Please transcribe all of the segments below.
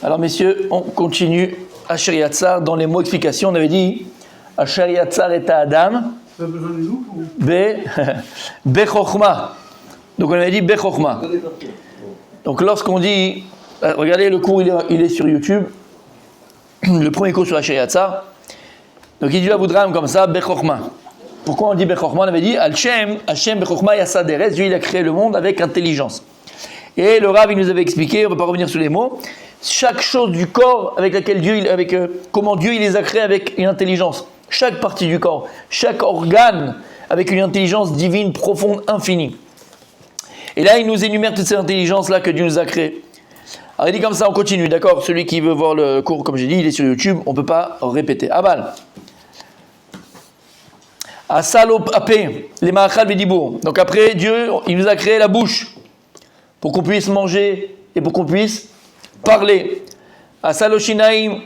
Alors messieurs, on continue Asher Yatzar dans les mots explications. On avait dit Asher Yatzar et Adam Bechokma. Donc on avait dit Bechokma. Donc lorsqu'on dit, regardez le cours il est sur YouTube, le premier cours sur Asher Yatzar. Donc il dit la Voudrame comme ça, Bechokma. Pourquoi on dit Bechokma? On avait dit Hashem Bechokma Yassa Derez, Dieu il a créé le monde avec intelligence. Et le Rav il nous avait expliqué, on ne va pas revenir sur les mots, chaque chose du corps avec laquelle comment Dieu il les a créés avec une intelligence. Chaque partie du corps, chaque organe avec une intelligence divine, profonde, infinie. Et là il nous énumère toutes ces intelligences là que Dieu nous a créées. Alors il dit comme ça, on continue, d'accord? Celui qui veut voir le cours, comme j'ai dit, il est sur YouTube, on ne peut pas répéter. Aval. Asalo apé, les ma'achal v'dibour. Donc après, Dieu, il nous a créé la bouche pour qu'on puisse manger et pour qu'on puisse parler. Asalo shinaim,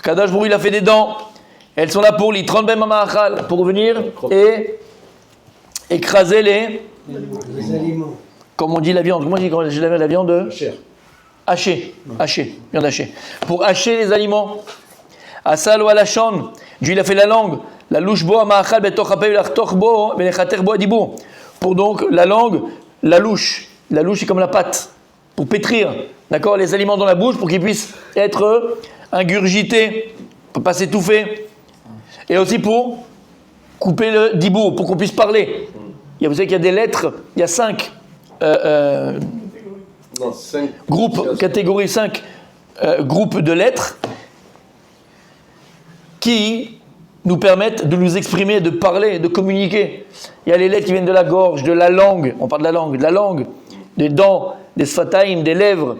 Kadosh Baruch Hu, il a fait des dents. Elles sont là pour l'itron ben ma'achal, pour venir et écraser les aliments. Comme on dit la viande. Comment on dit quand je lave la viande? Hacher, viande hachée. Pour hacher les aliments. Asalo alashon, Dieu il a fait la langue. La louche bo ma'achal betochape v'lachtoch bo v'lechater bo adibur. Pour donc la langue, la louche c'est comme la pâte pour pétrir, d'accord, les aliments dans la bouche pour qu'ils puissent être ingurgités, pour pas s'étouffer, et aussi pour couper le dibour, pour qu'on puisse parler. Vous savez qu'il y a des lettres, il y a 5 groupes, catégorie 5 groupes de lettres qui nous permettent de nous exprimer, de parler, de communiquer. Il y a les lettres qui viennent de la gorge, de la langue, on parle de la langue, des dents, des sfataïm, des lèvres,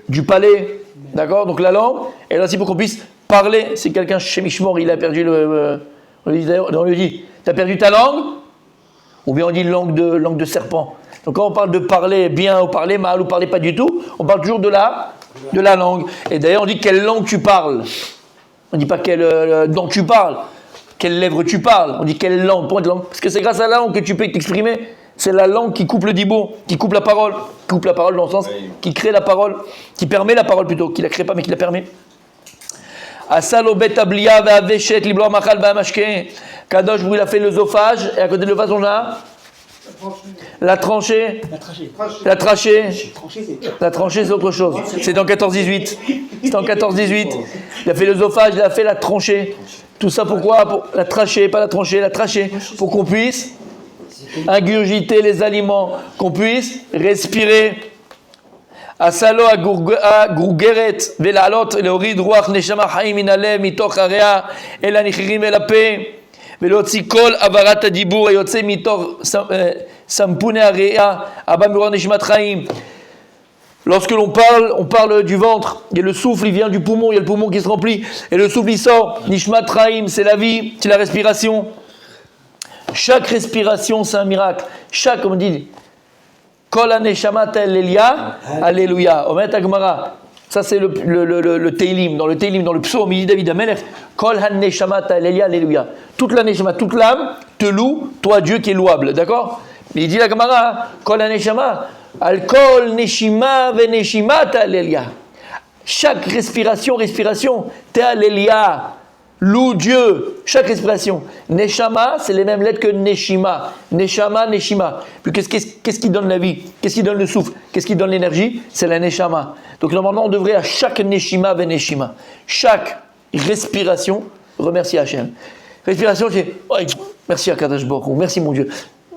du palais, d'accord? Donc la langue, et là aussi pour qu'on puisse parler. Si quelqu'un chez Mishmor, il a perdu on lui dit, tu as perdu ta langue? Ou bien on dit langue de serpent. Donc quand on parle de parler bien ou parler mal ou parler pas du tout, on parle toujours de la langue. Et d'ailleurs on dit quelle langue tu parles. On ne dit pas quelle dent tu parles, quelle lèvre tu parles, on dit quelle langue. Parce que c'est grâce à la langue que tu peux t'exprimer. C'est la langue qui coupe le dibour, qui coupe la parole dans le sens qui crée la parole, qui permet la parole plutôt, qui la crée pas mais qui la permet. Asalo bet ablia ve'aveshet liblo machal ba'amashke. Kadosh Baruch Hu, il a fait l'œsophage et à côté de l'œsophage on a la tranchée. La tranchée, c'est autre chose. C'est en 14-18. C'est en 14-18. Il a fait l'œsophage, il a fait la tranchée. Tout ça pourquoi? Pour la trachée, pas la tranchée, la trachée. Pour qu'on puisse ingurgiter les aliments, qu'on puisse respirer. Asalo agurgeret velalot leorid ruach neshama chaim min halev mitoch harea el hanichirim el hape. ולהוציא כל עברת הדיבור היוצא מתוך סמפוני הריאה הבא מרוח נשימת חיים. Lorsque l'on parle, on parle du ventre, et le souffle il vient du poumon, il y a le poumon qui se remplit, et le souffle il sort. Nishmat Chaim, c'est la vie, c'est la respiration. Chaque respiration c'est un miracle. Chaque, comme on dit, Kol ha-neshamat ha'lelia, alléluia. Omet Agmara. Ça c'est le Teilim, dans le psaume, il dit David Amelech, Kol ha-neshamat ha'lelia, alléluia. Toute la neshama, toute l'âme te loue, toi Dieu qui est louable, d'accord? Mais il dit la Gemara, Kol ha-neshama, al kol neshima ve-neshimat ha'lelia. Chaque respiration, te ha'lelia, loue Dieu, chaque respiration. Neshama, c'est les mêmes lettres que Neshima. Neshama. Puis qu'est-ce qui donne la vie? Qu'est-ce qui donne le souffle? Qu'est-ce qui donne l'énergie? C'est la Neshama. Donc normalement, on devrait à chaque Neshima ve Neshima, chaque respiration, remercier Hachem. Respiration, c'est merci à Kadosh Baruch Hu, merci mon Dieu.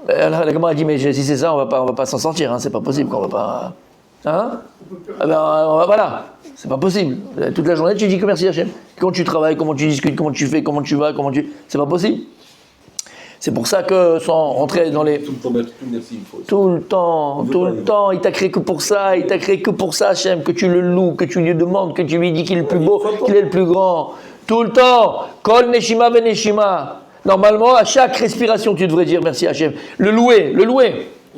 La Gemara a dit, mais si c'est ça, on va pas s'en sortir, hein, c'est pas possible qu'on va pas. Hein? Voilà, c'est pas possible. Toute la journée, tu dis que merci Hachem. Quand tu travailles, comment tu discutes, comment tu fais, comment tu vas, c'est pas possible. C'est pour ça que, sans rentrer dans les... Tout le temps, il t'a créé que pour ça, Hachem, que tu le loues, que tu lui demandes, que tu lui dis qu'il est le plus beau, qu'il est le plus grand. Tout le temps, Kol Neshima ve Neshima. Normalement, à chaque respiration, tu devrais dire merci Hachem. Le louer.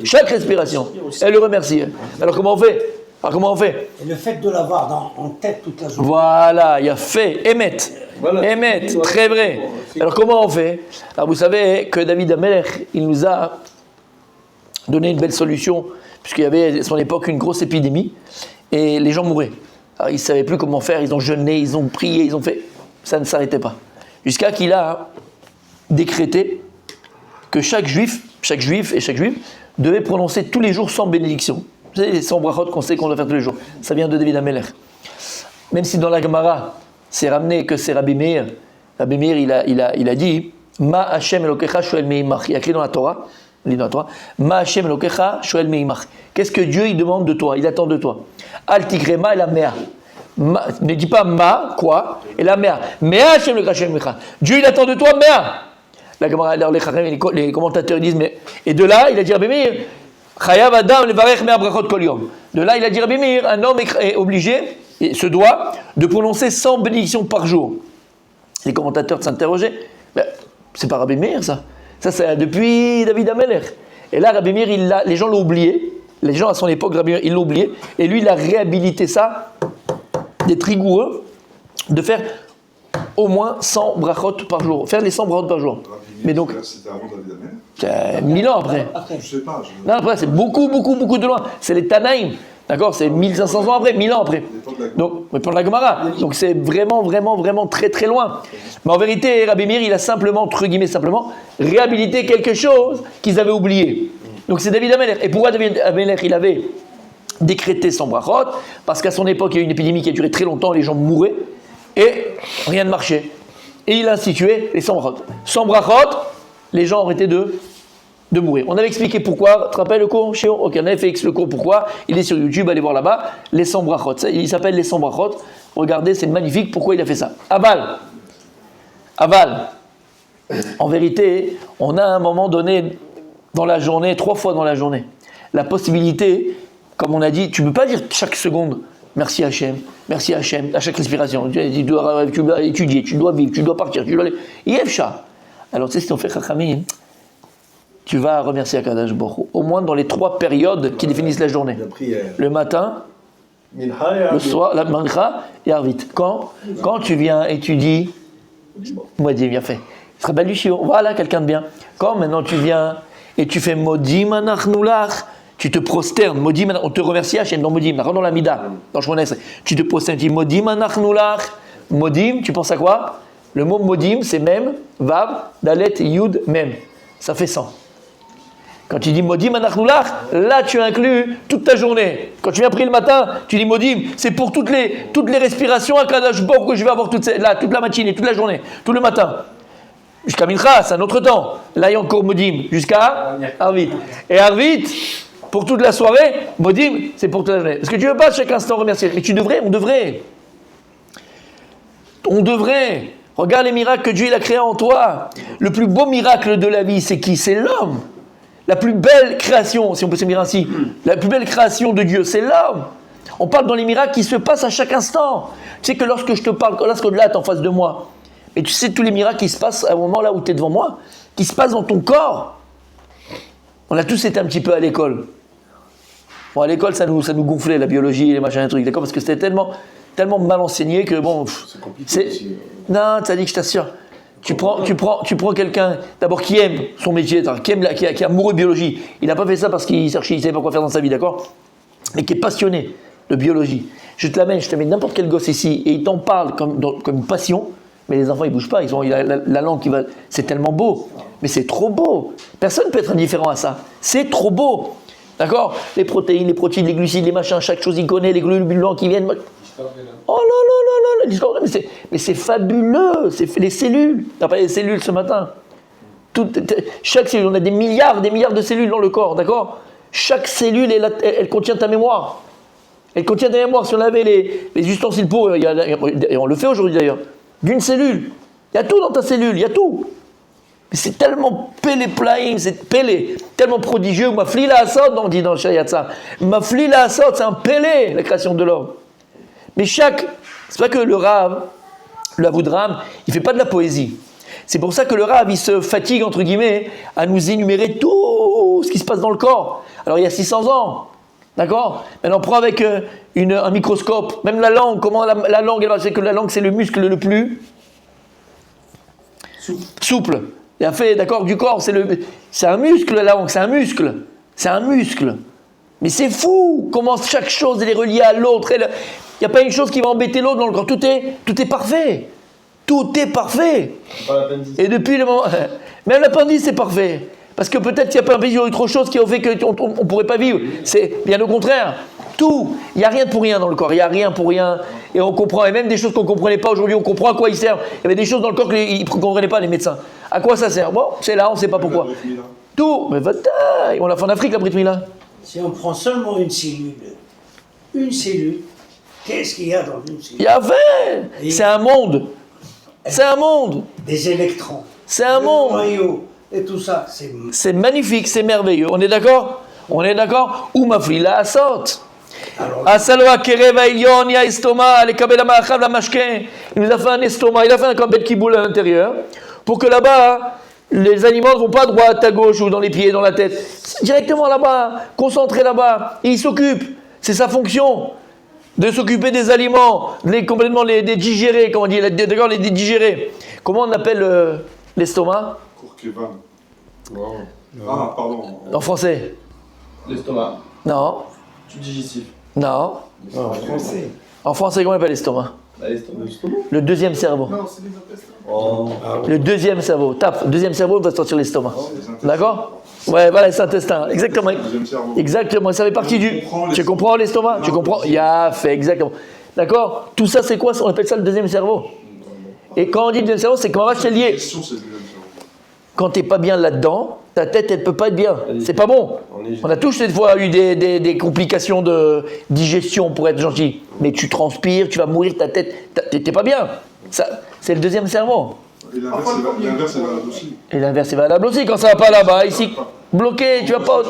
Chaque respiration. Et le remercier. Alors comment on fait? Et le fait de l'avoir en tête toute la journée. Voilà, il y a fait, émet, très vrai. Alors comment on fait? Alors vous savez que David Amelech, il nous a donné une belle solution, puisqu'il y avait à son époque une grosse épidémie. et les gens mouraient. Alors, ils ne savaient plus comment faire, ils ont jeûné, ils ont prié, ils ont fait. Ça ne s'arrêtait pas. Jusqu'à qu'il a décrété que chaque juif et chaque juif devait prononcer tous les jours 100 bénédictions. Vous savez, les 100 brachot qu'on sait qu'on doit faire tous les jours. Ça vient de David Ameler. Même si dans la Gemara, c'est ramené que c'est Rabbi Meir. Rabbi Meir, il a dit Ma Hashem Elokecha Shoel Meimach. Il a écrit dans la Torah. Ma Hashem Elokecha Shoel Meimach. Qu'est-ce que Dieu il demande de toi? Il attend de toi. Al Tigrema et la Mea. Ne dis pas Ma, quoi, et la Mea. Mea Hashem Elokecha Shoel Meimach. Dieu il attend de toi Mea. La Gemara, les commentateurs disent mais. Et de là, il a dit Rabbi Meir Chayav Adam Levarech Mea Brachot Kol Yom. De là, il a dit Rabbi Meir un homme est obligé et se doit de prononcer 100 bénédictions par jour. Les commentateurs s'interrogeaient, ben, c'est pas Rabbi Meir ça c'est depuis David Ameler. Et là Rabbi Meir, les gens l'ont oublié, les gens à son époque, Rabbi Meir, ils l'ont oublié, et lui il a réhabilité ça, d'être rigoureux, de faire au moins 100 brachot par jour, faire les 100 brachot par jour. Mais donc, c'était avant David Ameler? 1000 ans après. Je sais pas. Non, après c'est beaucoup de loin, c'est les Tanaïm. D'accord, c'est 1500 ans après, 1000 ans après. Donc, pour la Gemara. Donc c'est vraiment très très loin. Mais en vérité, Rabbi Meir, il a simplement, entre guillemets simplement, réhabilité quelque chose qu'ils avaient oublié. Donc c'est David Ameler. Et pourquoi David Ameler, il avait décrété son brachot? Parce qu'à son époque, il y a eu une épidémie qui a duré très longtemps, les gens mouraient, et rien ne marchait. Et il a institué les 100 brachot. 100 brachot, les gens auraient été de mourir. On avait expliqué pourquoi. Tu te rappelles le cours, Chio? Ok, on avait fait le cours pourquoi. Il est sur YouTube, allez voir là-bas. Les 100 brachot. Il s'appelle les 100 brachot. Regardez, c'est magnifique. Pourquoi il a fait ça? Aval. En vérité, on a à un moment donné dans la journée, 3 fois dans la journée, la possibilité, comme on a dit, tu ne peux pas dire chaque seconde merci Hachem, à chaque respiration. Tu dois étudier, tu dois vivre, tu dois partir, tu dois aller. Yefcha. Alors, tu sais, si on fait Chachamim, tu vas remercier Akadosh Baruch Hu, au moins dans les 3 périodes qui définissent la journée. Le matin, le soir, la Mincha et Arvit. Quand tu viens et tu dis, Modim, bien fait. Ce sera belle du chiot. Voilà, quelqu'un de bien. Quand maintenant tu viens et tu fais Modim Anachnulach, tu te prosternes, Modim, on te remercie Hachem, dans Modim, dans la Mida, dans Shemona Esrei. Tu te prosternes, tu dis Modim Anachnulach. Modim, tu penses à quoi? Le mot Modim, c'est Mem, Vav, Dalet, Yud, Mem. Ça fait 100. Quand tu dis Modim Anachnulach, là tu inclus toute ta journée. Quand tu viens prier le matin, tu dis Modim, c'est pour toutes les respirations à Kadosh Baruch que je vais avoir toute la matinée, toute la journée, tout le matin. Jusqu'à Mincha, c'est un autre temps. Là il y a encore Modim, jusqu'à Arvit. Et Arvit, pour toute la soirée, Modim, c'est pour toute la journée. Parce que tu ne veux pas à chaque instant remercier. Mais on devrait. Regarde les miracles que Dieu il a créés en toi. Le plus beau miracle de la vie, c'est qui? C'est l'homme. La plus belle création, si on peut se dire ainsi, la plus belle création de Dieu, c'est l'homme. On parle dans les miracles qui se passent à chaque instant. Tu sais que lorsque je te parle, lorsque là tu es en face de moi, et tu sais tous les miracles qui se passent à un moment là où tu es devant moi, qui se passent dans ton corps. On a tous été un petit peu à l'école. Bon, à l'école, ça nous gonflait, la biologie, les machins, les trucs, d'accord, parce que c'était tellement mal enseigné que bon. C'est compliqué. Non, tu as dit que je t'assure. Tu prends quelqu'un, d'abord, qui aime son métier, qui est amoureux de biologie. Il n'a pas fait ça parce qu'il ne savait pas quoi faire dans sa vie, d'accord? Mais qui est passionné de biologie. Je te mets n'importe quel gosse ici, et il t'en parle comme une passion, mais les enfants, ils ne bougent pas. Il a la langue qui va... C'est tellement beau. Mais c'est trop beau. Personne ne peut être indifférent à ça. C'est trop beau. D'accord? Les protéines, les glucides, les machins, chaque chose, il connaît, les globules blancs qui viennent... Oh là là, l'histoire, mais c'est fabuleux, c'est les cellules. Tu n'as pas les cellules ce matin. Chaque cellule, on a des milliards de cellules dans le corps, d'accord? Chaque cellule, elle contient ta mémoire. Elle contient ta mémoire. Si on avait les ustensiles pour, et on le fait aujourd'hui d'ailleurs, d'une cellule, il y a tout dans ta cellule, il y a tout. Mais c'est tellement tellement prodigieux. Mafli la asod, on dit dans le Shayatza. Mafli la asod, c'est un pélé, la création de l'homme. Mais c'est pas que le Rav, le Avudram, il fait pas de la poésie. C'est pour ça que le Rav, il se fatigue, entre guillemets, à nous énumérer tout ce qui se passe dans le corps. Alors il y a 600 ans, d'accord? Maintenant, on prend avec un microscope, même la langue, comment la langue, c'est que la langue, c'est le muscle le plus souple. Il a fait, d'accord, du corps, c'est un muscle, la langue, c'est un muscle. Mais c'est fou comment chaque chose elle est reliée à l'autre. Il n'y a pas une chose qui va embêter l'autre dans le corps. Tout est parfait. Tout est parfait. Et depuis le moment... Même l'appendice c'est parfait. Parce que peut-être qu'il n'y a pas un pays ou autre chose qui a fait qu'on ne pourrait pas vivre. C'est bien au contraire. Tout. Il n'y a rien pour rien dans le corps. Il n'y a rien pour rien. Et on comprend. Et même des choses qu'on ne comprenait pas aujourd'hui, on comprend à quoi ils servent. Il y avait des choses dans le corps qu'ils ne comprenaient pas, les médecins. À quoi ça sert? Bon, c'est là, on ne sait pas pourquoi. Tout. Mais on l'a fait en Afrique, la Brit Mila. Si on prend seulement une cellule, qu'est-ce qu'il y a dans une cellule? Il y a fait. C'est un monde. C'est un monde. Des électrons. C'est un monde. Noyau. Et tout ça, c'est magnifique, c'est merveilleux. On est d'accord? On est d'accord? Ou mafrila asot. Asalo akerev ailion ya estoma le kabel amachal la mashke. Il nous a fait un estomac, il a fait un kabel kiboul à l'intérieur pour que là-bas les aliments ne vont pas à droite, à gauche ou dans les pieds, dans la tête. C'est directement là-bas, concentré là-bas. Et il s'occupe. C'est sa fonction de s'occuper des aliments, complètement les digérer, comment on dit, d'accord, les digérer. Comment on appelle l'estomac? Wow. Ah, pardon. En français? L'estomac. Non. Tube digestif. Non. en français. En français, comment on appelle l'estomac? L'estomac. Le deuxième cerveau. Non, c'est les intestins. Oh. Le deuxième cerveau. Tape, deuxième cerveau, va sortir l'estomac. D'accord? Ouais, voilà, les intestins. Exactement. Deuxième cerveau. Exactement, ça fait partie du... Tu comprends l'estomac? Tu comprends? Il a fait, exactement. D'accord? Tout ça, c'est quoi? On appelle ça le deuxième cerveau. Et quand on dit le deuxième cerveau, c'est comment c'est lié. Question, c'est le deuxième cerveau. Quand t'es pas bien là-dedans, ta tête, elle peut pas être bien. C'est pas bon. On a tous cette fois eu des complications de digestion, pour être gentil. Mais tu transpires, tu vas mourir, ta tête, t'es pas bien. Ça, c'est le deuxième cerveau. Et l'inverse est valable aussi. Et l'inverse est valable aussi. Quand ça va pas là-bas, ici, bloqué, tu vas pas...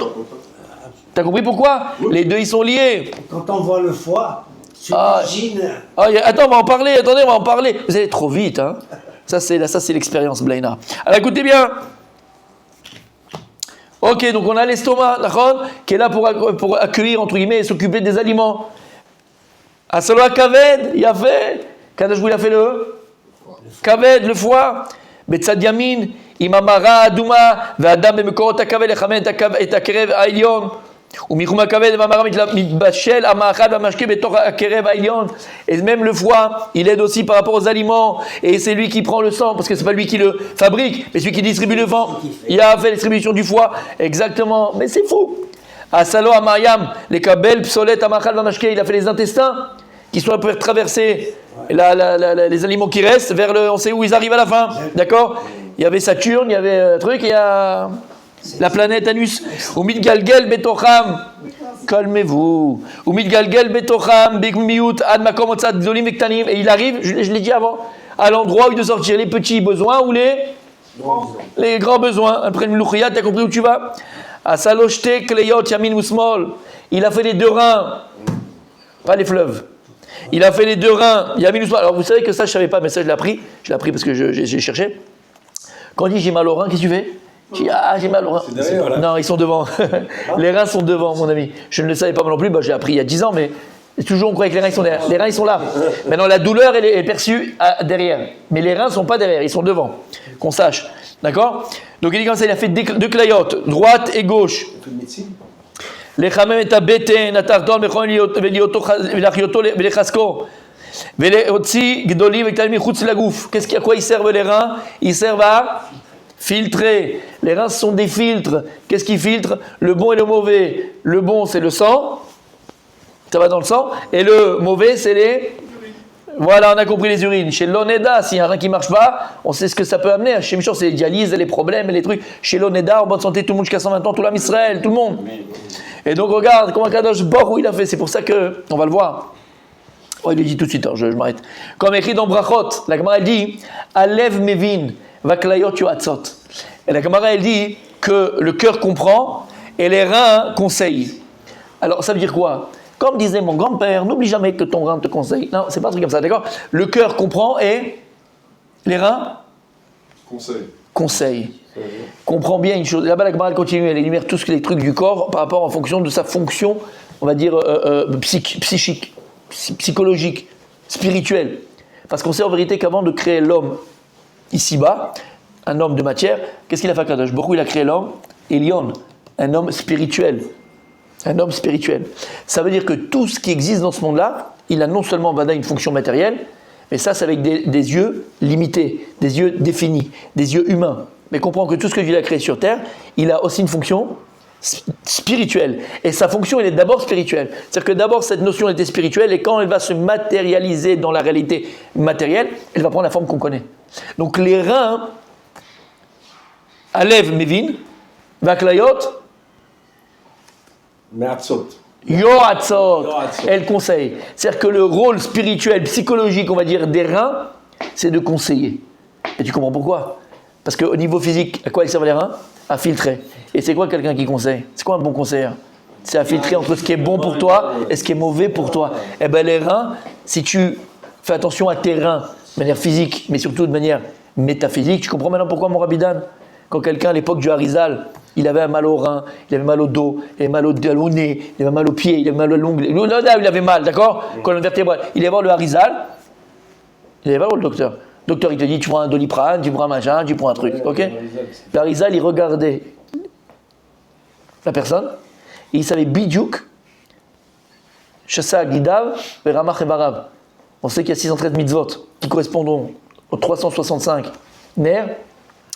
T'as compris pourquoi? Les deux, ils sont liés. Quand on voit le foie, tu Ah. imagines... Attends, on va en parler, attendez, on va en parler. Vous allez trop vite, hein. Ça, c'est l'expérience, Blaina. Alors, écoutez bien. Ok, donc on a l'estomac, d'accord, qui est là pour accueillir, entre guillemets, et s'occuper des aliments. Asalo kaved, il a fait. Kadosh il a fait le kaved, le foie. Betzad yamin, imamara aduma, ve'adam bemekorot hakaved lechamen et hakerev ha'elyon. ומיחום הכבד והמרה מתבשל המאכל והמשקה בתוך הקרב העליון. Et même le foie, il aide aussi par rapport aux aliments. Et c'est lui qui prend le sang, parce que c'est pas lui qui le fabrique, mais celui qui distribue le sang. Il a fait la distribution du foie. Exactement. Mais c'est fou. Asalo Amayam, les kabel, psolet, amachal, vamashke, il a fait les intestins qui sont là pour traverser les aliments qui restent vers le. On sait où ils arrivent à la fin. D'accord? Il y avait Saturne, il y avait un truc, il y a. La planète Anus. Umid galgel betocham. Calmez-vous. Umid galgel betocham. Big miut. Ad makom otzad gdolim ektanim. Et il arrive, je l'ai dit avant, à l'endroit où il doit sortir les petits besoins ou les grands besoins. Après le mlouchiyat, t'as compris où tu vas? À Saloshte kleyot yamin usmol. Il a fait les deux reins. Pas les fleuves. Il a fait les deux reins. Yamin usmol. Alors vous savez que ça, je ne savais pas, mais ça, je l'ai appris. Je l'ai appris parce que j'ai cherché. Quand on dit j'ai mal au rein, qu'est-ce que tu fais? J'ai mal au rein. Non, ils sont devant. Les reins sont devant, mon ami. Je ne le savais pas moi non plus, j'ai appris il y a 10 ans, mais toujours on croyait que les reins ils sont derrière. Les reins ils sont là. Maintenant la douleur elle est perçue derrière. Mais les reins ne sont pas derrière, ils sont devant. Qu'on sache. D'accord? Donc il dit comme ça, il a fait deux clayotes, droite et gauche. Les chamem et abeten, atardon, velioto velechasko. Qu'est-ce à quoi ils servent les reins? Ils servent à filtrer. Les reins sont des filtres. Qu'est-ce qui filtre? Le bon et le mauvais. Le bon, c'est le sang. Ça va dans le sang. Et le mauvais, c'est les... Voilà, on a compris les urines. Chez l'Oneda, s'il y a un rein qui ne marche pas, on sait ce que ça peut amener. Chez Michor, c'est les dialyses, les problèmes, les trucs. Chez l'Oneda, en bonne santé, tout le monde jusqu'à 120 ans, tout l'âme Israël, tout le monde. Et donc, regarde comment Kadosh Baruch il a fait. C'est pour ça qu'on va le voir. Oh, il le dit tout de suite, je m'arrête. Comme écrit dans Brachot, la Gemara elle dit Alev mevin, vaklayot yoatzot. Et la Gemara elle dit que le cœur comprend et les reins conseillent. Alors ça veut dire quoi? Comme disait mon grand-père, n'oublie jamais que ton rein te conseille. Non, c'est pas un truc comme ça, d'accord? Le cœur comprend et les reins conseillent. Comprend bien une chose. Là-bas, la Gemara continue, elle énumère tous les trucs du corps par rapport en fonction de sa fonction, on va dire, psychique. Psychologique, spirituel. Parce qu'on sait en vérité qu'avant de créer l'homme ici-bas, un homme de matière, qu'est-ce qu'il a fait Kadosh Baruch Hu, il a créé l'homme Elion, un homme spirituel. Un homme spirituel. Ça veut dire que tout ce qui existe dans ce monde-là, il a non seulement une fonction matérielle, mais ça c'est avec des yeux limités, des yeux définis, des yeux humains. Mais comprends que tout ce que Dieu a créé sur Terre, il a aussi une fonction spirituelle. Et sa fonction, elle est d'abord spirituelle. C'est-à-dire que d'abord, cette notion était spirituelle, et quand elle va se matérialiser dans la réalité matérielle, elle va prendre la forme qu'on connaît. Donc les reins, Alev Mevin, Vaklayot, Me'atzot. Yoatzot, elle conseille. C'est-à-dire que le rôle spirituel, psychologique, on va dire, des reins, c'est de conseiller. Et tu comprends pourquoi ? Parce qu'au niveau physique, à quoi ils servent les reins ? À filtrer. Et c'est quoi quelqu'un qui conseille ? C'est quoi un bon conseiller ? C'est à filtrer entre ce qui est bon pour toi et ce qui est mauvais pour toi. Eh bien les reins, si tu fais attention à tes reins de manière physique, mais surtout de manière métaphysique, tu comprends maintenant pourquoi mon Rabbi Dan, quand quelqu'un à l'époque du Harizal, il avait un mal au rein, il avait mal au dos, il avait mal au nez, il avait mal aux pieds, il avait mal à l'ongle. Il avait mal, d'accord ? Colonne vertébrale. Il allait voir le Harizal, il allait voir le docteur. Le docteur, il te dit, tu prends un Doliprane, tu prends un machin, tu prends un truc, ok ? Le Harizal, il regardait la personne, et il savait bidjouk, Chassa Gidav, Veramach et Barav. On sait qu'il y a 613 mitzvot qui correspondent aux 365 nerfs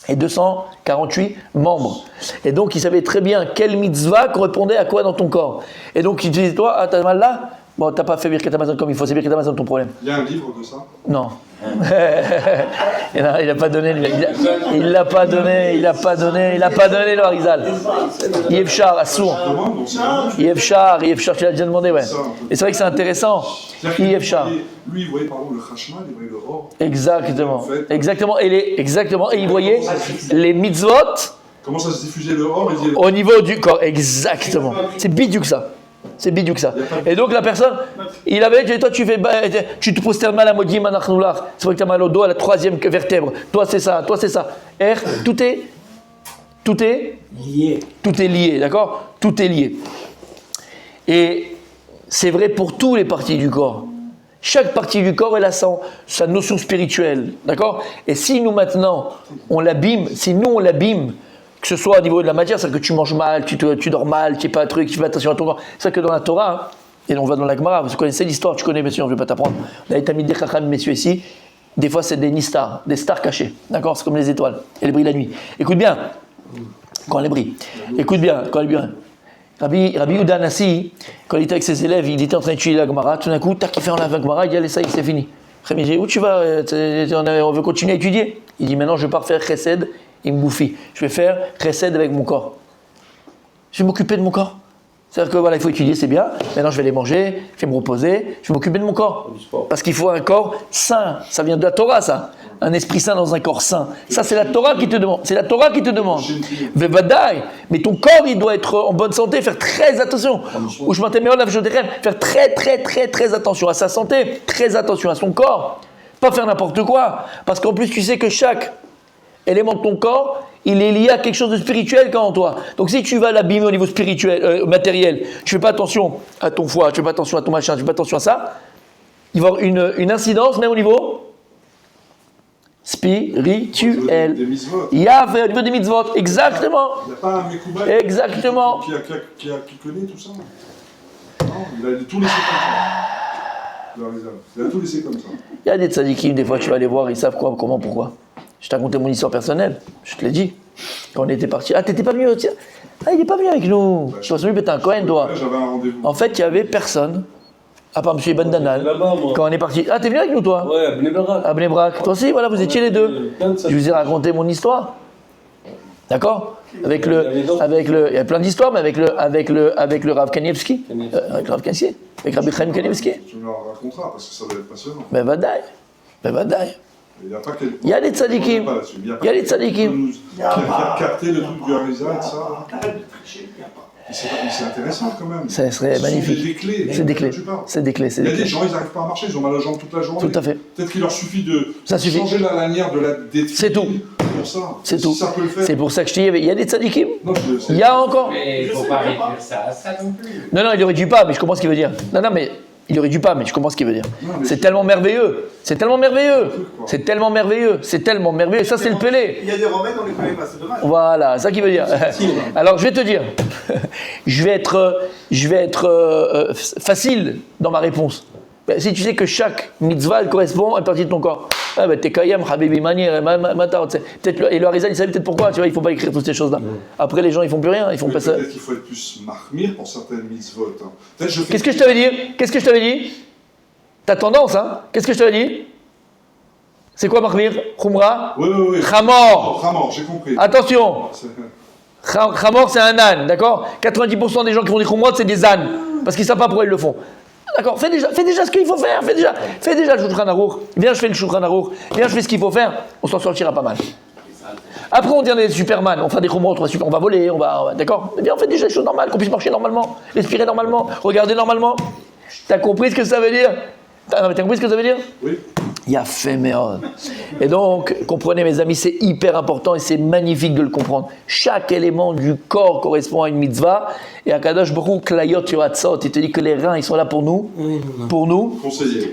et 248 membres. Et donc, il savait très bien quelle mitzvah correspondait à quoi dans ton corps. Et donc, il disait, toi, ah, t'as mal là ? Bon, t'as pas fait Birkat Hamazon comme il faut, c'est Birkat Hamazon ton problème. Il y a un livre de ça ? Non. Il n'a pas donné, il l'a pas donné le Harizal. Yevchar, Assour. Yevchar, tu l'as déjà demandé, ouais. Et c'est vrai que c'est intéressant. Yevchar. Lui, il voyait, pardon, le Chashma, il voyait le or. Exactement. Et il voyait les mitzvot. Comment ça se diffusait le or et au niveau du corps. Exactement. C'est bidou que ça. Et donc la personne, il avait dit, toi tu te posternes mal à Modim Anachnoular. C'est vrai que tu as mal au dos, à la troisième vertèbre. Toi c'est ça. Tout est lié, d'accord ? Tout est lié. Et c'est vrai pour toutes les parties du corps. Chaque partie du corps, elle a sa notion spirituelle, d'accord ? Et si nous maintenant, on l'abîme, que ce soit au niveau de la matière, c'est-à-dire que tu manges mal, tu dors mal, tu n'es pas un truc, tu fais attention à ton corps. C'est vrai que dans la Torah, et on va dans la Gemara, vous connaissez l'histoire, tu connais, messieurs, je ne vais pas t'apprendre. On a les Talmidei Chacham, messieurs, ici, des fois c'est des nistars, des stars cachées, d'accord ? C'est comme les étoiles, elles brillent la nuit. Écoute bien, quand elles brillent. Rabbi Yehuda Hanassi, quand il était avec ses élèves, il était en train d'étudier la Gemara, tout d'un coup, tac, il fait enlever la Gemara, il dit allez, ça y est, c'est fini. Après, il dit où tu vas ? On veut continuer à étudier. Il dit maintenant, je vais pas faire chesed. Il me bouffit. Je vais faire chesed avec mon corps. Je vais m'occuper de mon corps. C'est-à-dire que voilà, il faut étudier, c'est bien. Maintenant, je vais les manger, je vais me reposer, je vais m'occuper de mon corps. Parce qu'il faut un corps sain. Ça vient de la Torah, ça. Un esprit sain dans un corps sain. Ça, c'est la Torah qui te demande. Mais ton corps, il doit être en bonne santé, faire très attention. Ou je m'entends faire très attention à sa santé, très attention à son corps. Pas faire n'importe quoi. Parce qu'en plus, tu sais que chaque élément de ton corps, il est lié à quelque chose de spirituel quand en toi. Donc si tu vas l'abîmer au niveau spirituel, matériel, tu fais pas attention à ton foie, tu fais pas attention à ton machin, tu fais pas attention à ça, il va y avoir une incidence même au niveau spirituel. Il y a au niveau des mitzvot, exactement. Il n'y a pas un Mekouba Exactement. Qui connaît tout ça. Non, il a tout laissé comme ça. Il a tout laissé comme ça. Il y a des tzadikim, des fois tu vas les voir, ils savent quoi, comment, pourquoi. Je t'ai raconté mon histoire personnelle, je te l'ai dit. Quand on était parti. Ah, t'étais pas venu aussi ? Ah, il n'est pas venu avec nous. Bah, Je suis venu, t'es un Cohen, toi. Ouais, j'avais un rendez-vous. En fait, il n'y avait personne, à part M. Ibn Danal. Là-bas, moi. Quand on est parti. Ah, t'es venu avec nous, toi ? Ouais, à Bnei Brak. À Bnei Brak. Toi aussi, voilà, vous étiez les deux. Je vous ai raconté mon histoire. D'accord ? Avec le, il y a plein d'histoires, mais avec le Rav Kanievski. Avec le Rav Kanievski. Avec Rabbi Chaim Kanievski. Tu me le raconteras parce que ça doit être passionnant. Ben, vadaï. Il y a des tzadikim. Il y a des tzadikim. Qui a capté le truc du Harizal et ça. C'est intéressant quand même. Ça serait magnifique. C'est des clés. C'est des clés. Il y a des gens, ils n'arrivent pas à marcher, ils ont mal aux jambes toute la journée. Tout à fait. Peut-être qu'il leur suffit de changer la lanière de la détruire. C'est tout. Pour ça. C'est tout. Ça peut le faire. C'est pour ça que je te dis, il y a des tzadikim. Non, je le sais. Il y a encore. Mais il ne faut pas réduire ça à ça non plus. Non, il ne réduit pas, mais je comprends ce qu'il veut dire. Non, mais Il aurait dû pas, mais je comprends ce qu'il veut dire. Non, mais C'est je- tellement merveilleux. C'est tellement merveilleux. quoi. C'est tellement merveilleux. C'est tellement merveilleux. Ça, c'est le Pelé. Il y a des remèdes, on les connaît pas, c'est dommage. Voilà, c'est ça qu'il veut dire. Alors, je vais te dire, je vais être facile dans ma réponse. Ben, si tu sais que chaque mitzvah elle correspond à une partie de ton corps, ah ben t'es Kayam, Habibi Mani, peut-être et le Harizal il savait peut-être pourquoi, tu vois, il faut pas écrire toutes ces choses-là. Après les gens ils font plus rien, ils font Mais pas ça. peut-être qu'il faut être plus mahmir pour certaines mitzvot. Hein. Peut-être je fais Qu'est-ce que je t'avais dit? Qu'est-ce que je t'avais dit? T'as tendance, hein? Qu'est-ce que je t'avais dit? C'est quoi Mahmir? Khumra? Oui. Khamor. Khamor, j'ai compris. Attention, C'est- Khamor c'est un âne, d'accord? 90% des gens qui font des Khumrot c'est des ânes, parce qu'ils savent pas pourquoi ils le font. D'accord, fais déjà ce qu'il faut faire, fais déjà le Shulchan Aruch. Viens, je fais le Shulchan Aruch. Viens, je fais ce qu'il faut faire. On s'en sortira pas mal. Après, on devient des Superman, on fera des Khumrot, on va voler, d'accord? Mais bien, on fait déjà les choses normales, qu'on puisse marcher normalement, respirer normalement, regarder normalement. T'as compris ce que ça veut dire? T'as compris ce que ça veut dire? Oui. Il a fait merde. Et donc, comprenez mes amis, c'est hyper important et c'est magnifique de le comprendre. Chaque élément du corps correspond à une mitzvah. Et Akadosh Baruch Hu, Klayot Yoatzot, il te dit que les reins, ils sont là pour nous,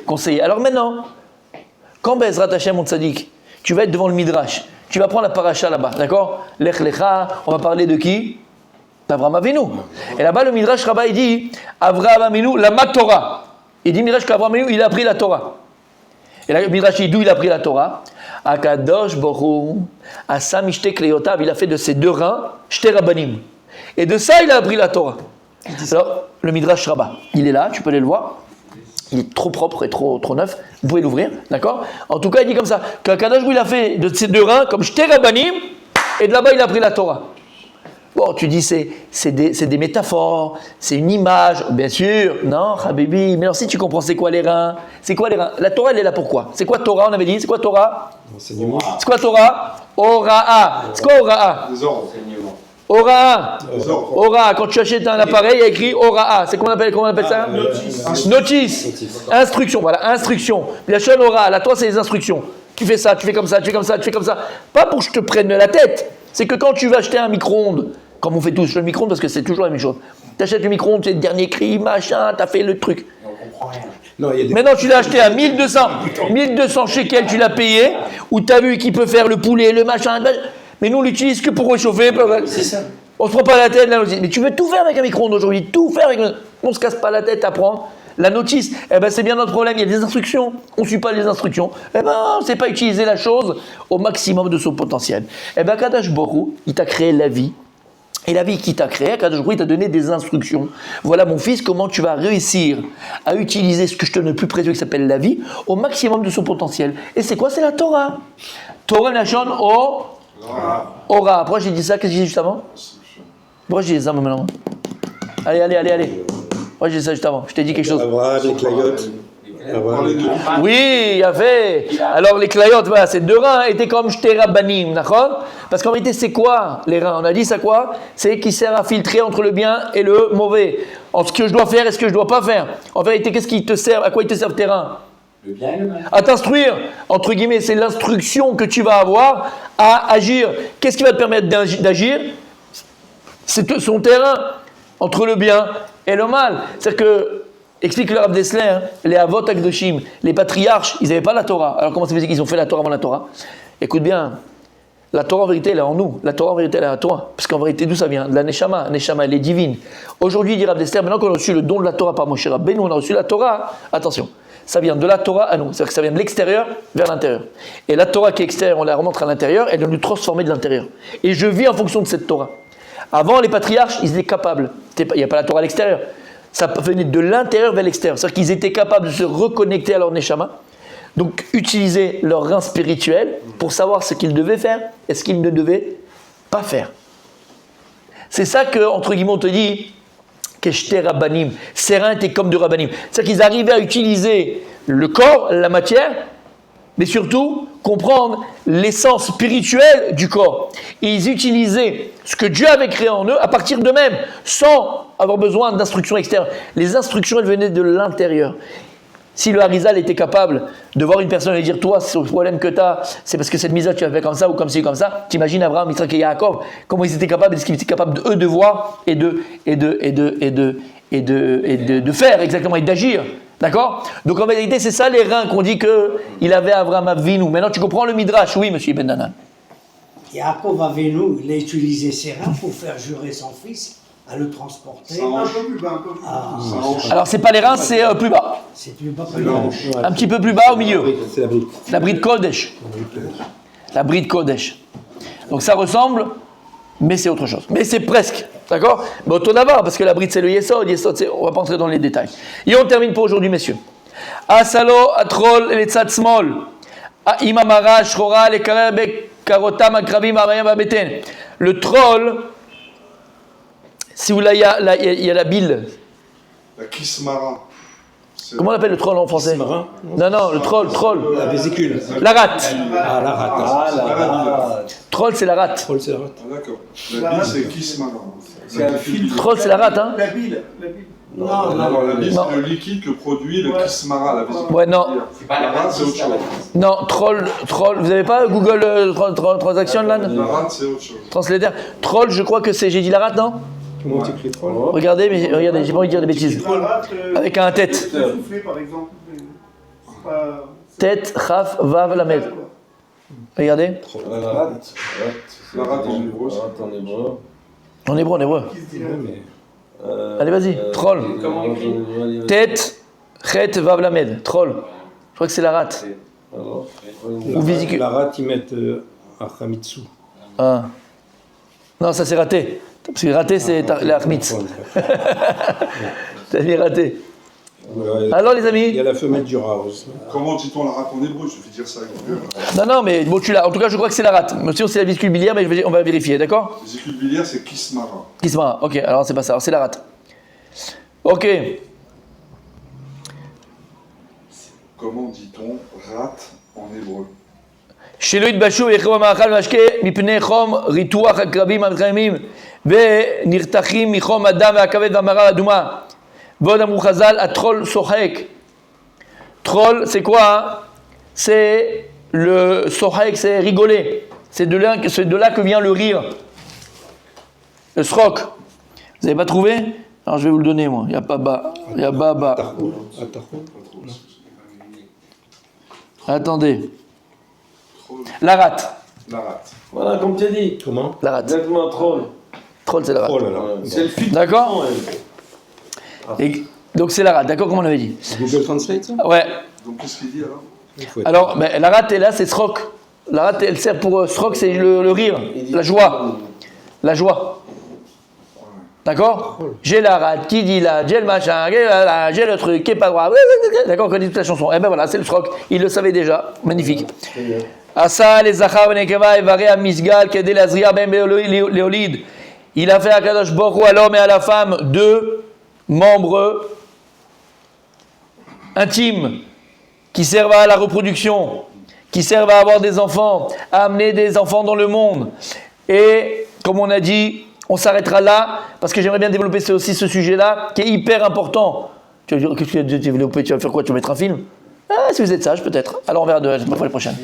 conseiller. Alors maintenant, quand Bezrat Hashem, mon tzaddik, tu vas être devant le Midrash, tu vas prendre la paracha là-bas, d'accord? Lech Lecha, on va parler de qui? D'Avraham Avinu. Et là-bas, le Midrash Rabbah, il dit, Avraham Avinu, la Torah. Il dit Midrash qu'Avraham Avinu, il a appris la Torah. Et là, le Midrash, d'où il a pris la Torah? Akadosh Baruch Hu, Asa Mishte Kleyotav, il a fait de ses deux reins, Shte Rabbanim. Et de ça, il a appris la Torah. Alors, le Midrash Rabbah, il est là, tu peux aller le voir. Il est trop propre et trop neuf. Vous pouvez l'ouvrir, d'accord? En tout cas, il dit comme ça, qu'Akadosh Baruch Hu, il a fait de ses deux reins, comme Shte Rabbanim, et de là-bas, il a appris la Torah. Bon, tu dis c'est des métaphores, c'est une image, bien sûr. Non, Habibi, mais alors si tu comprends, c'est quoi les reins? C'est quoi les reins? La Torah, elle est là pourquoi? C'est quoi Torah, on avait dit? C'est quoi Torah? Enseignement. C'est quoi Torah? Ora'a. C'est quoi Ora'a? Des ordres. Ora'a. Des ordres. Ora'a. Quand tu achètes un appareil, il y a écrit Ora'a. C'est comment on appelle ça? Notice. Instruction, voilà, instruction. La chaîne Ora'a, la Torah, c'est les instructions. Tu fais ça, tu fais comme ça, tu fais comme ça, tu fais comme ça. Pas pour que je te prenne la tête. C'est que quand tu vas acheter un micro-ondes, comme on fait tous le micro-ondes parce que c'est toujours la même chose. Tu achètes le micro-ondes, c'est le dernier cri, machin, tu as fait le truc. Non, il y a des... Maintenant, tu l'as acheté à 1200 shekels, tu l'as payé, ou tu as vu qu'il peut faire le poulet, le machin, mais nous, on l'utilise que pour réchauffer. C'est ça. On se prend pas la tête, là, mais tu veux tout faire avec un micro-ondes aujourd'hui, tout faire avec on se casse pas la tête à prendre. La notice, eh ben c'est bien notre problème, il y a des instructions, on ne suit pas les instructions, eh ben on ne sait pas utiliser la chose au maximum de son potentiel. Eh ben Kadosh Baruch Hu, il t'a créé la vie, et la vie qui t'a créé, Kadosh Baruch Hu, il t'a donné des instructions. Voilà mon fils, comment tu vas réussir à utiliser ce que je te donne le plus précieux qui s'appelle la vie, au maximum de son potentiel. Et c'est quoi? C'est la Torah. Torah Nashon Ora. Pourquoi j'ai dit ça? Qu'est-ce que j'ai dit juste avant? Pourquoi j'ai dit ça maintenant? Allez. Moi, j'ai dit ça juste avant. Je t'ai dit quelque chose. Abraham, les clayotes. Parler de- Oui, il y avait. Alors, les clayotes, voilà, ces deux reins étaient comme Shte Rabbanim, d'accord? Parce qu'en réalité, c'est quoi les reins? On a dit ça quoi? C'est qui sert à filtrer entre le bien et le mauvais. Entre ce que je dois faire et ce que je ne dois pas faire. En vérité, qu'est-ce qui te sert? À quoi ils te servent tes reins? Le bien et le mal. À t'instruire, entre guillemets, c'est l'instruction que tu vas avoir à agir. Qu'est-ce qui va te permettre d'agir? C'est son terrain entre le bien et le mal. C'est-à-dire que, explique le Rav Dessler, hein, les Avot Akdoshim, les patriarches, ils n'avaient pas la Torah. Alors comment ça fait qu'ils ont fait la Torah avant la Torah? Écoute bien, la Torah en vérité elle est en nous. La Torah en vérité elle est à toi. Parce qu'en vérité d'où ça vient? De la Neshama. Neshama elle est divine. Aujourd'hui, dit Rav Dessler, maintenant qu'on a reçu le don de la Torah par Moshe Rabbeinu, on a reçu la Torah, attention, ça vient de la Torah à nous. C'est-à-dire que ça vient de l'extérieur vers l'intérieur. Et la Torah qui est extérieure, on la remonte à l'intérieur, elle doit nous transformer de l'intérieur. Et je vis en fonction de cette Torah. Avant, les patriarches, ils étaient capables. Il n'y a pas la Torah à l'extérieur. Ça venait de l'intérieur vers l'extérieur. C'est-à-dire qu'ils étaient capables de se reconnecter à leur Neshama. Donc, utiliser leur rein spirituel pour savoir ce qu'ils devaient faire et ce qu'ils ne devaient pas faire. C'est ça que, entre guillemets, on te dit que Shte Rabbanim. Ces reins étaient comme de Rabbanim. C'est-à-dire qu'ils arrivaient à utiliser le corps, la matière, mais surtout comprendre l'essence spirituelle du corps. Et ils utilisaient ce que Dieu avait créé en eux à partir d'eux-mêmes, sans avoir besoin d'instructions extérieures. Les instructions, elles venaient de l'intérieur. Si le Harizal était capable de voir une personne et dire, toi, ce problème que tu as, c'est parce que cette mise tu as fait comme ça ou comme ci, comme ça. T'imagines Abraham, Yitzhak et Yaakov, comment ils étaient capables, est-ce qu'ils étaient capables de voir et de faire exactement et d'agir D'accord? Donc en vérité, c'est ça les reins qu'on dit qu'il avait Avraham Avinu. Maintenant, tu comprends le Midrash? Oui, monsieur Ben Hanan. Yaakov Avinu, il a utilisé ses reins pour faire jurer son fils à le transporter. Ça Un hanche. peu plus bas, un peu plus bas. Ah, Ça hanche. Alors, c'est pas les reins, c'est plus bas. c'est plus bas que C'est la hanche. Un petit peu plus bas au milieu. C'est la brique. La bride Kodesh. La bride Kodesh. Donc ça ressemble, mais c'est autre chose. Mais c'est presque. D'accord? Mais autant d'avoir, parce que la bride c'est le Yesod. Yesod, on va pas entrer dans les détails. Et on termine pour aujourd'hui, messieurs. Asalo, Atrol, le Tzatzmol. Imamara, Shchora, le Karebe, Karotam, Akrabim, Amayam, Abeten. Le troll, si vous l'avez, il y a la bile. La Kismara. C'est Comment on appelle le troll en français? Marin. Non, le troll. La vésicule. La rate. Ah, la rate. Ah, la Troll, c'est la rate. Troll, c'est la rate. Ah, d'accord. La bille, c'est Kismara. C'est un filtre. Troll, c'est la rate, hein? La bile. La bile. Non, Alors, la bille, Non. c'est le liquide que produit le Kismara, la vésicule. Ouais, non. C'est pas La rate, c'est autre chose. Non, troll. Vous avez pas Google Transaction là? La rate, c'est autre chose. Translator. Troll, je crois que c'est. J'ai dit la rate, non? Comment tu écris troll? Regardez, j'ai pas envie de dire des bêtises. Avec un tête. Souffler, par exemple. C'est pas... Tête, Chaf, Vav, Lamed. Regardez. La rate. La rate en hébreu, c'est- En hébreu. En hébreu. Qui se dirait. Ouais, mais... Allez, vas-y. Troll. Comment on écrit Tête, Chet, Vav, Lamed. Troll. Je crois que c'est la rate. Alors, Ou vésicule. La rate, ils mettent Achamitsu. Ah. Non, ça c'est raté. Parce que raté, c'est l'Achmitz. T'as dit raté. Alors, les Il y amis? a la femelle du rat aussi. Comment dit-on la rate en hébreu? Il suffit de dire ça avec le Non, mais bon, tu l'as. En tout cas, je crois que c'est la rate. Monsieur, c'est la vésicule biliaire, mais on va vérifier, d'accord? vésicule biliaire, c'est Kismara. Qui se marre? Ok, alors c'est pas ça, alors c'est la rate. Ok. Comment dit-on rate en hébreu? שלא יתביישו ויאכלו במאכל ומשקה מפני חום ריתוח הקרבים המתחממים ונרתחים מחום הדם והכבד והמרה האדומה. ועוד אמרו חז"ל, הטרול שוחק. Troll, c'est quoi? C'est le sohek, c'est rigoler. C'est de là que vient le rire. Le srok. Vous n'avez pas trouvé? Alors je vais vous le donner, moi. Il y a Baba. Il y a Baba. Atarko. Attendez. La rate. La rate. Voilà, comme tu as dit. Comment? La rate. Exactement, troll. Troll, c'est la rate. Troll, alors. C'est le filtre. D'accord? Et donc c'est la rate, d'accord, comme on avait dit. Google Translate, ça? Ouais. Donc qu'est-ce qu'il dit alors? Il faut être- Alors, ben, la rate, là, c'est srok. La rate, elle sert pour srok, c'est le rire, la joie. La joie. D'accord? J'ai la rate, qui dit là, j'ai le machin, j'ai le truc, qui est pas droit. D'accord, quand il dit toute la chanson. Eh ben voilà, c'est le srok. Il le savait déjà. Magnifique. Asa les zachar benekeva evare à misgal kedé lazria ben léolide. Il a fait à Kadosh Baruch Hu à l'homme et à la femme deux membres intimes qui servent à la reproduction, qui servent à avoir des enfants, à amener des enfants dans le monde. Et comme on a dit, on s'arrêtera là parce que j'aimerais bien développer aussi ce sujet-là qui est hyper important. Tu vas dire, qu'est-ce que tu vas développer? Tu vas faire quoi? Tu vas mettre un film? Ah, si vous êtes sage, peut-être. Alors on verra pour les prochaines.